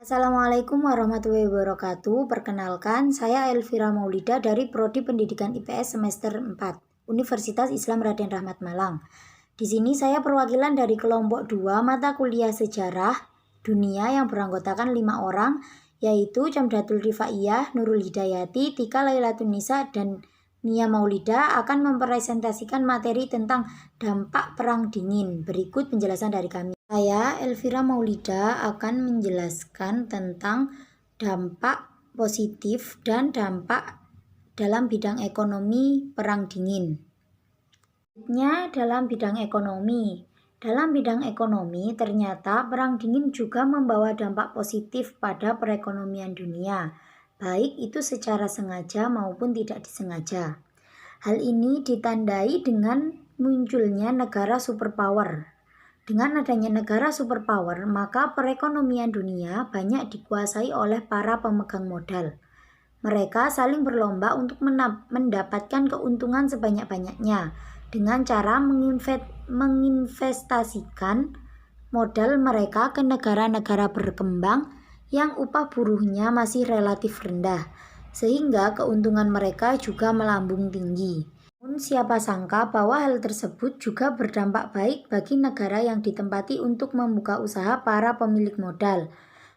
Assalamualaikum warahmatullahi wabarakatuh. Perkenalkan, saya Elvira Maulida dari Prodi Pendidikan IPS semester 4, Universitas Islam Raden Rahmat Malang. Di sini saya perwakilan dari kelompok 2 mata kuliah Sejarah Dunia yang beranggotakan 5 orang, yaitu Camdatul Rifaiyah, Nurul Hidayati, Tika Lailatun Nisa, dan Nia Maulida akan mempresentasikan materi tentang dampak perang dingin. Berikut penjelasan dari kami. Saya, Elvira Maulida, akan menjelaskan tentang dampak positif dan dampak dalam bidang ekonomi perang dingin. Dalam bidang ekonomi. Dalam bidang ekonomi, ternyata perang dingin juga membawa dampak positif pada perekonomian dunia, baik itu secara sengaja maupun tidak disengaja. Hal ini ditandai dengan munculnya negara superpower. Dengan adanya negara superpower, maka perekonomian dunia banyak dikuasai oleh para pemegang modal. Mereka saling berlomba untuk mendapatkan keuntungan sebanyak-banyaknya dengan cara menginvestasikan modal mereka ke negara-negara berkembang yang upah buruhnya masih relatif rendah, sehingga keuntungan mereka juga melambung tinggi. Namun siapa sangka bahwa hal tersebut juga berdampak baik bagi negara yang ditempati untuk membuka usaha para pemilik modal.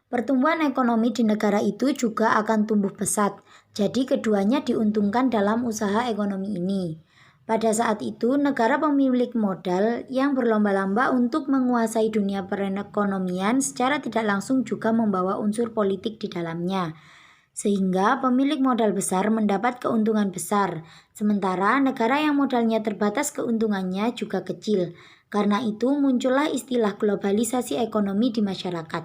Pertumbuhan ekonomi di negara itu juga akan tumbuh pesat, jadi keduanya diuntungkan dalam usaha ekonomi ini. Pada saat itu, negara pemilik modal yang berlomba-lomba untuk menguasai dunia perekonomian secara tidak langsung juga membawa unsur politik di dalamnya. Sehingga pemilik modal besar mendapat keuntungan besar, sementara negara yang modalnya terbatas keuntungannya juga kecil. Karena itu muncullah istilah globalisasi ekonomi di masyarakat.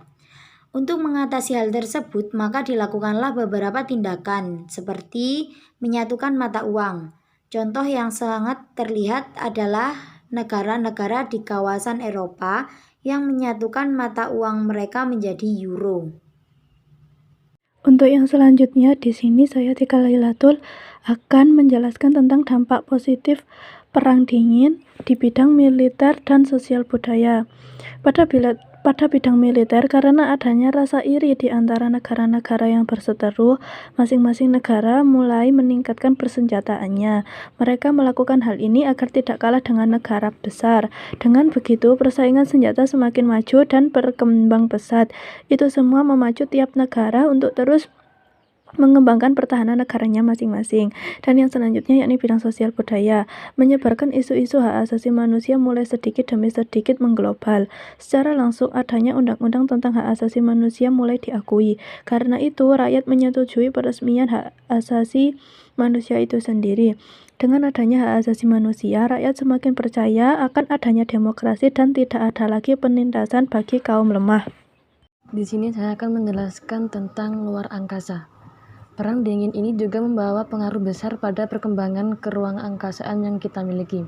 Untuk mengatasi hal tersebut, maka dilakukanlah beberapa tindakan seperti menyatukan mata uang. Contoh yang sangat terlihat adalah negara-negara di kawasan Eropa yang menyatukan mata uang mereka menjadi euro. Untuk yang selanjutnya, di sini saya Tika Lailatul akan menjelaskan tentang dampak positif perang dingin di bidang militer dan sosial budaya. Pada bidang militer, karena adanya rasa iri di antara negara-negara yang berseteru, masing-masing negara mulai meningkatkan persenjataannya. Mereka melakukan hal ini agar tidak kalah dengan negara besar. Dengan begitu, persaingan senjata semakin maju dan berkembang pesat. Itu semua memacu tiap negara untuk terus mengembangkan pertahanan negaranya masing-masing. Dan yang selanjutnya yakni bidang sosial budaya, menyebarkan isu-isu hak asasi manusia mulai sedikit demi sedikit mengglobal. Secara langsung adanya undang-undang tentang hak asasi manusia mulai diakui. Karena itu rakyat menyetujui peresmian hak asasi manusia itu sendiri. Dengan adanya hak asasi manusia, rakyat semakin percaya akan adanya demokrasi dan tidak ada lagi penindasan bagi kaum lemah. Di sini saya akan menjelaskan tentang luar angkasa. Perang dingin ini juga membawa pengaruh besar pada perkembangan ke ruang angkasaan yang kita miliki.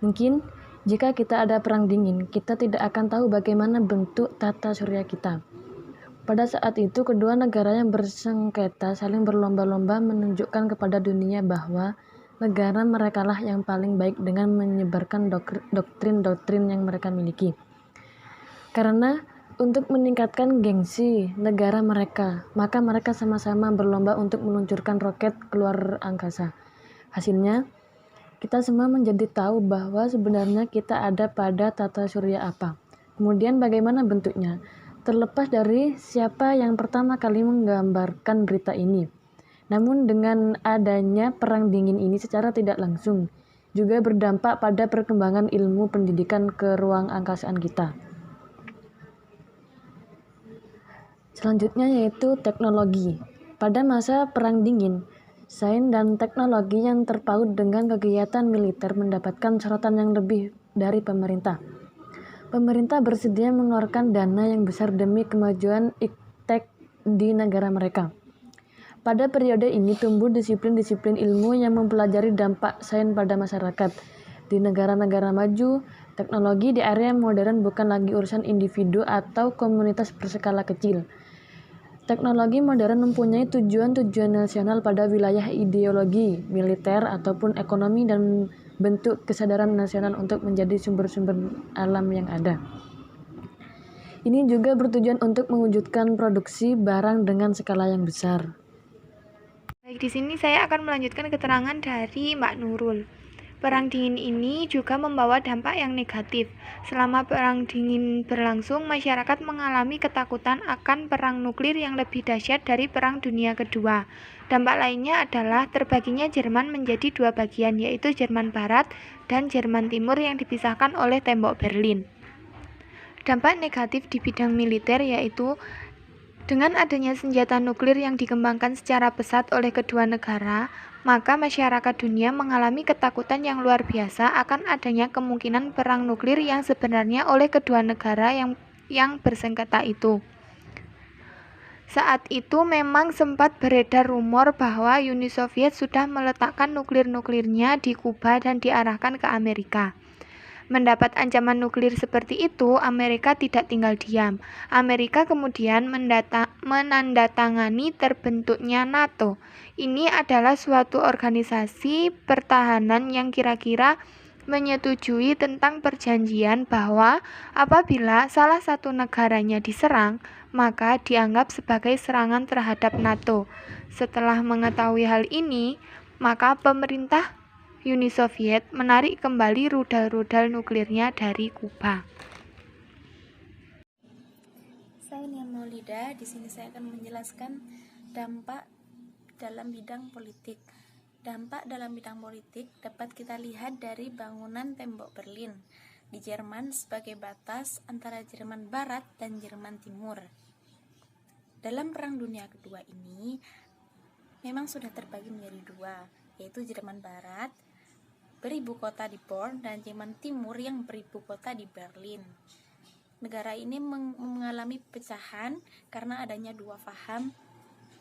Mungkin jika kita ada perang dingin, kita tidak akan tahu bagaimana bentuk tata surya kita. Pada saat itu, kedua negara yang bersengketa saling berlomba-lomba menunjukkan kepada dunia bahwa negara merekalah yang paling baik dengan menyebarkan doktrin-doktrin yang mereka miliki. Karena untuk meningkatkan gengsi negara mereka, maka mereka sama-sama berlomba untuk meluncurkan roket keluar angkasa. Hasilnya, kita semua menjadi tahu bahwa sebenarnya kita ada pada tata surya apa. Kemudian bagaimana bentuknya? Terlepas dari siapa yang pertama kali menggambarkan berita ini. Namun dengan adanya perang dingin ini secara tidak langsung, juga berdampak pada perkembangan ilmu pendidikan ke ruang angkasaan kita. Selanjutnya yaitu teknologi. Pada masa Perang Dingin, sains dan teknologi yang terpaut dengan kegiatan militer mendapatkan sorotan yang lebih dari pemerintah. Pemerintah bersedia mengeluarkan dana yang besar demi kemajuan iptek di negara mereka. Pada periode ini tumbuh disiplin-disiplin ilmu yang mempelajari dampak sains pada masyarakat. Di negara-negara maju, teknologi di area modern bukan lagi urusan individu atau komunitas berskala kecil. Teknologi modern mempunyai tujuan-tujuan nasional pada wilayah ideologi, militer, ataupun ekonomi dan bentuk kesadaran nasional untuk menjadi sumber-sumber alam yang ada. Ini juga bertujuan untuk mewujudkan produksi barang dengan skala yang besar. Baik, di sini saya akan melanjutkan keterangan dari Mbak Nurul. Perang dingin ini juga membawa dampak yang negatif. Selama perang dingin berlangsung, masyarakat mengalami ketakutan akan perang nuklir yang lebih dahsyat dari Perang Dunia Kedua. Dampak lainnya adalah terbaginya Jerman menjadi dua bagian, yaitu Jerman Barat dan Jerman Timur yang dipisahkan oleh tembok Berlin. Dampak negatif di bidang militer yaitu dengan adanya senjata nuklir yang dikembangkan secara pesat oleh kedua negara, maka masyarakat dunia mengalami ketakutan yang luar biasa akan adanya kemungkinan perang nuklir yang sebenarnya oleh kedua negara yang bersengketa itu. Saat itu memang sempat beredar rumor bahwa Uni Soviet sudah meletakkan nuklir-nuklirnya di Kuba dan diarahkan ke Amerika. Mendapat ancaman nuklir seperti itu, Amerika tidak tinggal diam. Amerika kemudian menandatangani terbentuknya NATO. Ini adalah suatu organisasi pertahanan yang kira-kira menyetujui tentang perjanjian bahwa apabila salah satu negaranya diserang, maka dianggap sebagai serangan terhadap NATO. Setelah mengetahui hal ini, maka pemerintah Uni Soviet menarik kembali rudal-rudal nuklirnya dari Kuba. Saya Nia Maulida, di sini saya akan menjelaskan dampak dalam bidang politik. Dampak dalam bidang politik dapat kita lihat dari bangunan tembok Berlin di Jerman sebagai batas antara Jerman Barat dan Jerman Timur. Dalam Perang Dunia Kedua ini memang sudah terbagi menjadi dua, yaitu Jerman Barat beribu kota di Bonn dan Jerman Timur yang beribu kota di Berlin. Negara ini mengalami pecahan karena adanya dua paham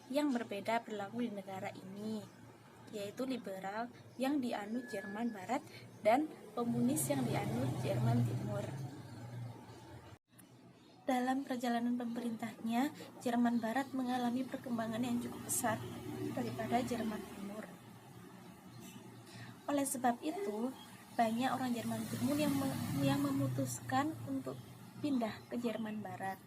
yang berbeda berlaku di negara ini, yaitu liberal yang dianut Jerman Barat dan komunis yang dianut Jerman Timur. Dalam perjalanan pemerintahnya, Jerman Barat mengalami perkembangan yang cukup pesat daripada Jerman Timur. Oleh sebab itu, banyak orang Jerman Timur yang memutuskan untuk pindah ke Jerman Barat.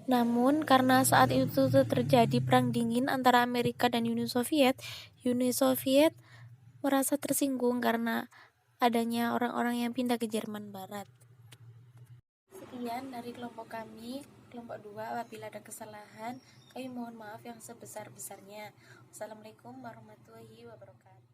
Namun, karena saat itu terjadi perang dingin antara Amerika dan Uni Soviet merasa tersinggung karena adanya orang-orang yang pindah ke Jerman Barat. Sekian dari kelompok kami, kelompok 2. Apabila ada kesalahan, kami mohon maaf yang sebesar-besarnya. Wassalamualaikum warahmatullahi wabarakatuh.